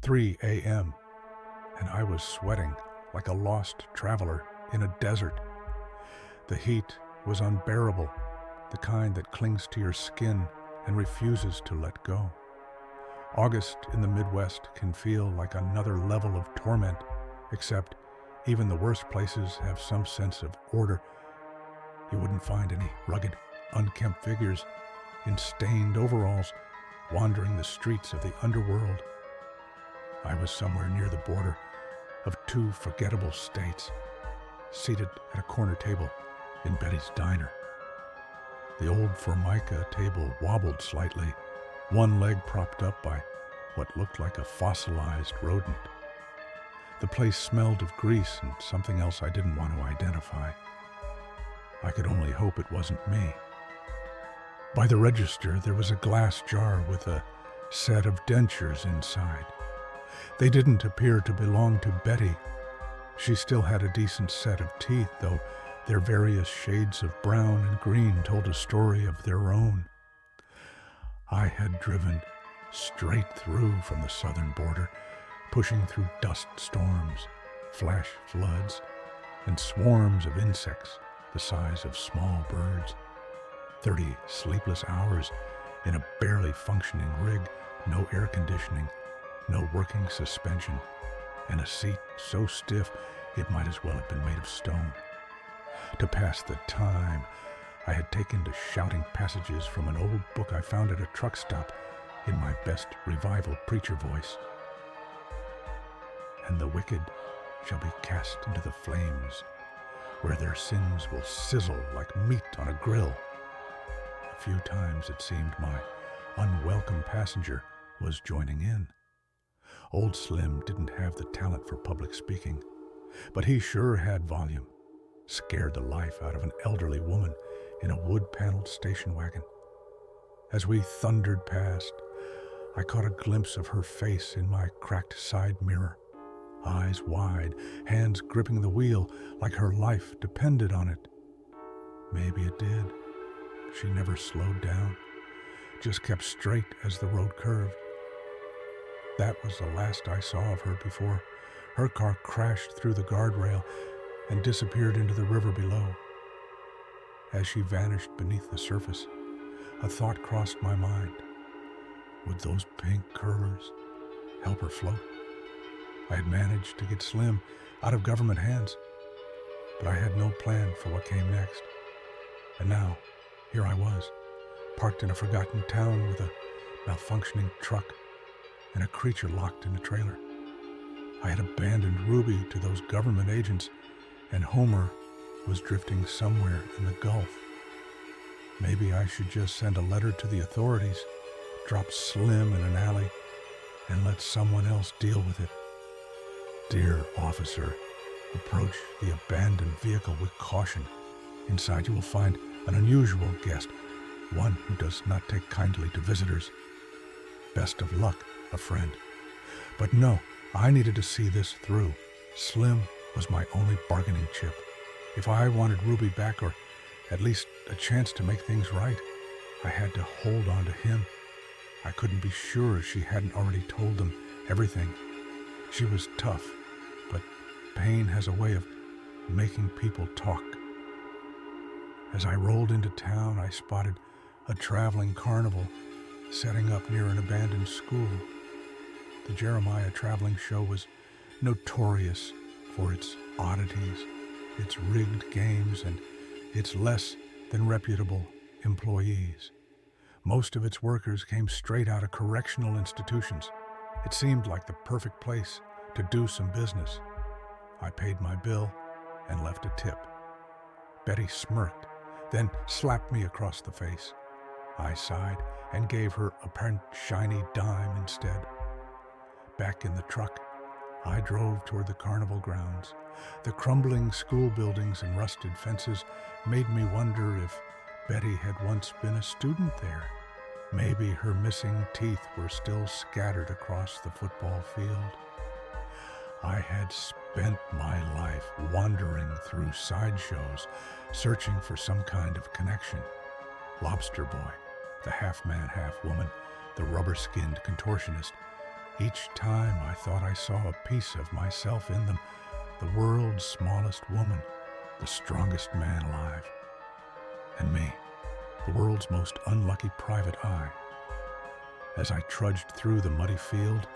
3 a.m., and I was sweating like a lost traveler in a desert. The heat was unbearable, the kind that clings to your skin and refuses to let go. August in the Midwest can feel like another level of torment, except even the worst places have some sense of order. You wouldn't find any rugged, unkempt figures in stained overalls wandering the streets of the underworld. I was somewhere near the border of two forgettable states, seated at a corner table in Betty's diner. The old Formica table wobbled slightly, one leg propped up by what looked like a fossilized rodent. The place smelled of grease and something else I didn't want to identify. I could only hope it wasn't me. By the register, there was a glass jar with a set of dentures inside. They didn't appear to belong to Betty. She still had a decent set of teeth, though their various shades of brown and green told a story of their own. I had driven straight through from the southern border, pushing through dust storms, flash floods, and swarms of insects the size of small birds. 30 sleepless hours in a barely functioning rig, no air conditioning, no working suspension, and a seat so stiff it might as well have been made of stone. To pass the time, I had taken to shouting passages from an old book I found at a truck stop in my best revival preacher voice. And the wicked shall be cast into the flames, where their sins will sizzle like meat on a grill. A few times it seemed my unwelcome passenger was joining in. Old Slim didn't have the talent for public speaking, but he sure had volume. Scared the life out of an elderly woman in a wood-paneled station wagon. As we thundered past, I caught a glimpse of her face in my cracked side mirror. Eyes wide, hands gripping the wheel like her life depended on it. Maybe it did. She never slowed down, just kept straight as the road curved. That was the last I saw of her before her car crashed through the guardrail and disappeared into the river below. As she vanished beneath the surface, a thought crossed my mind. Would those pink curlers help her float? I had managed to get Slim out of government hands, but I had no plan for what came next. And now, here I was, parked in a forgotten town with a malfunctioning truck and a creature locked in a trailer. I had abandoned Ruby to those government agents, and Homer was drifting somewhere in the Gulf. Maybe I should just send a letter to the authorities, drop Slim in an alley, and let someone else deal with it. Dear officer, approach the abandoned vehicle with caution. Inside you will find an unusual guest, one who does not take kindly to visitors. Best of luck, a friend. But no, I needed to see this through. Slim was my only bargaining chip. If I wanted Ruby back, or at least a chance to make things right, I had to hold on to him. I couldn't be sure she hadn't already told them everything. She was tough, but pain has a way of making people talk. As I rolled into town, I spotted a traveling carnival setting up near an abandoned school. The Jeremiah Traveling Show was notorious for its oddities, its rigged games, and its less than reputable employees. Most of its workers came straight out of correctional institutions. It seemed like the perfect place to do some business. I paid my bill and left a tip. Betty smirked, then slapped me across the face. I sighed and gave her a shiny dime instead. Back in the truck, I drove toward the carnival grounds. The crumbling school buildings and rusted fences made me wonder if Betty had once been a student there. Maybe her missing teeth were still scattered across the football field. I had spent my life wandering through sideshows, searching for some kind of connection. Lobster Boy, the half-man, half-woman, the rubber-skinned contortionist, Each time I thought I saw a piece of myself in them, the world's smallest woman, the strongest man alive, and me, the world's most unlucky private eye. As I trudged through the muddy field,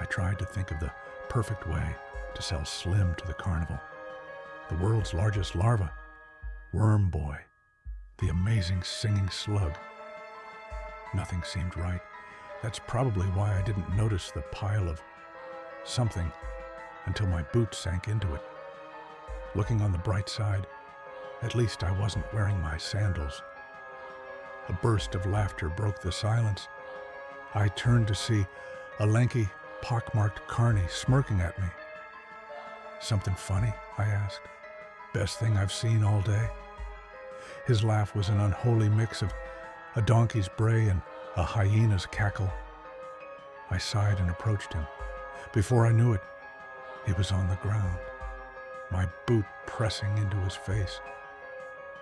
I tried to think of the perfect way to sell Slim to the Carnival, the world's largest larva, Worm Boy, the amazing singing slug. Nothing seemed right. That's probably why I didn't notice the pile of something until my boot sank into it. Looking on the bright side, at least I wasn't wearing my sandals. A burst of laughter broke the silence. I turned to see a lanky, pockmarked carny smirking at me. "Something funny?" I asked. "Best thing I've seen all day." His laugh was an unholy mix of a donkey's bray and a hyena's cackle. I sighed and approached him. Before I knew it, he was on the ground, my boot pressing into his face.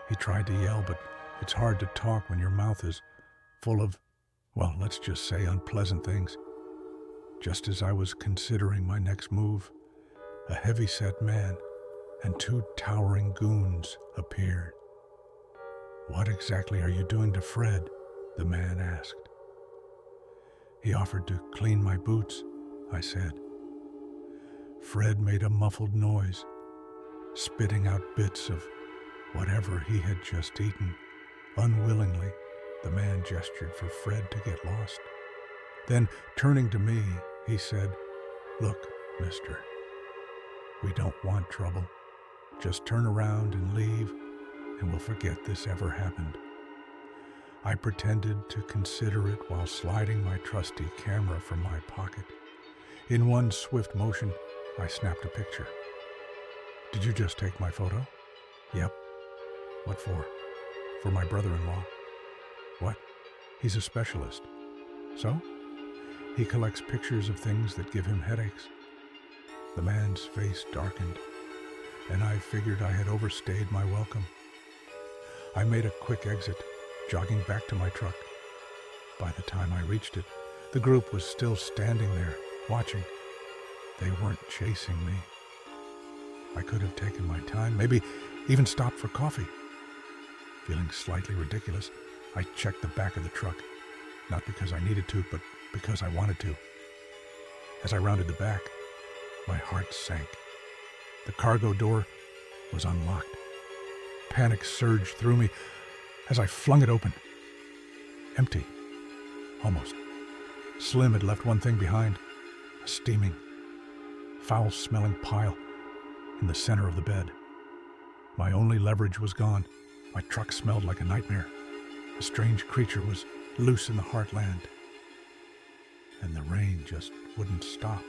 He tried to yell, but it's hard to talk when your mouth is full of, well, let's just say unpleasant things. Just as I was considering my next move, a heavy-set man and two towering goons appeared. "What exactly are you doing to Fred?" the man asked. "He offered to clean my boots," I said. Fred made a muffled noise, spitting out bits of whatever he had just eaten. Unwillingly, the man gestured for Fred to get lost. Then, turning to me, he said, "Look, mister, we don't want trouble. Just turn around and leave, and we'll forget this ever happened." I pretended to consider it while sliding my trusty camera from my pocket. In one swift motion, I snapped a picture. "Did you just take my photo?" "Yep." "What for?" "For my brother-in-law." "What?" "He's a specialist." "So?" "He collects pictures of things that give him headaches." The man's face darkened, and I figured I had overstayed my welcome. I made a quick exit, jogging back to my truck. By the time I reached it, the group was still standing there, watching. They weren't chasing me. I could have taken my time, maybe even stopped for coffee. Feeling slightly ridiculous, I checked the back of the truck, not because I needed to, but because I wanted to. As I rounded the back, my heart sank. The cargo door was unlocked. Panic surged through me as I flung it open. Empty. Almost. Slim had left one thing behind, a steaming, foul-smelling pile in the center of the bed. My only leverage was gone. My truck smelled like a nightmare. A strange creature was loose in the heartland. And the rain just wouldn't stop.